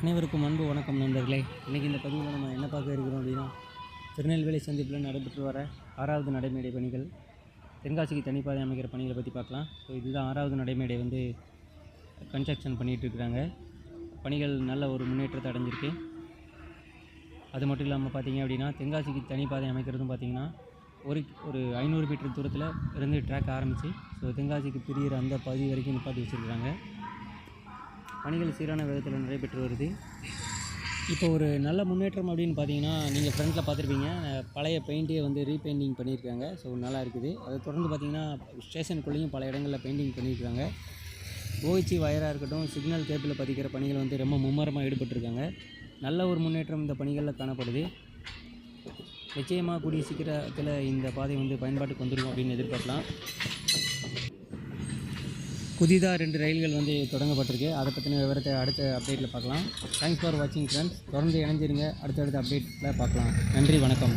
அனைவருக்கும் அன்பு வணக்கம் நண்பர்களே. இன்றைக்கி இந்த பதிவில் நம்ம என்ன பார்க்க இருக்கிறோம் அப்படின்னா, திருநெல்வேலி சந்திப்பில் நடைபெற்று வர 6வது நடைமேடை பணிகள், தென்காசிக்கு தனிப்பாதை அமைக்கிற பணிகளை பற்றி பார்க்கலாம். ஸோ இதுதான் 6வது நடைமேடை வந்து கன்ஸ்ட்ரக்ஷன் பண்ணிகிட்ருக்குறாங்க. பணிகள் நல்ல ஒரு முன்னேற்றத்தை அடைஞ்சிருக்கு. அது மட்டும் இல்லாமல் பார்த்திங்க அப்படின்னா, தென்காசிக்கு தனிப்பாதை அமைக்கிறதும் பார்த்திங்கன்னா ஒரு 500 மீட்டர் தூரத்தில் இருந்து ட்ராக் ஆரம்பித்து ஸோ தென்காசிக்கு பிரிகிற அந்த பகுதி வரைக்கும் நிப்பாட்டி வச்சுருக்குறாங்க. பணிகள் சீரான விதத்தில் நடைபெற்று வருது. இப்போ ஒரு நல்ல முன்னேற்றம் அப்படின்னு பார்த்தீங்கன்னா, நீங்கள் ஃப்ரண்ட்டில் பார்த்துருப்பீங்க, பழைய பெயிண்ட்டே வந்து ரீபெயிண்டிங் பண்ணியிருக்காங்க. ஸோ நல்லா இருக்குது. அதை தொடர்ந்து பார்த்திங்கன்னா ஸ்டேஷனுக்குள்ளேயும் பல இடங்களில் பெயிண்டிங் பண்ணியிருக்காங்க. ஓஹெச்சி வயராக இருக்கட்டும், சிக்னல் கேபிளில் பதிக்கிற பணிகள் வந்து ரொம்ப மும்மரமாக ஈடுபட்டிருக்காங்க. நல்ல ஒரு முன்னேற்றம் இந்த பணிகளில் காணப்படுது. நிச்சயமாக கூடிய சீக்கிரத்தில் இந்த பாதை வந்து பயன்பாட்டுக்கு வந்துடும் அப்படின்னு எதிர்பார்க்கலாம். புதிதாக 2 ரயில்கள் வந்து தொடங்கப்பட்டிருக்கு. அதை பற்றின விவரத்தை அடுத்த அப்டேட்டில் பார்க்கலாம். தேங்க்ஸ் ஃபார் வாட்சிங் ஃப்ரெண்ட்ஸ். தொடர்ந்து இணைஞ்சிருங்க. அடுத்தடுத்த அப்டேட்டில் பார்க்கலாம். நன்றி, வணக்கம்.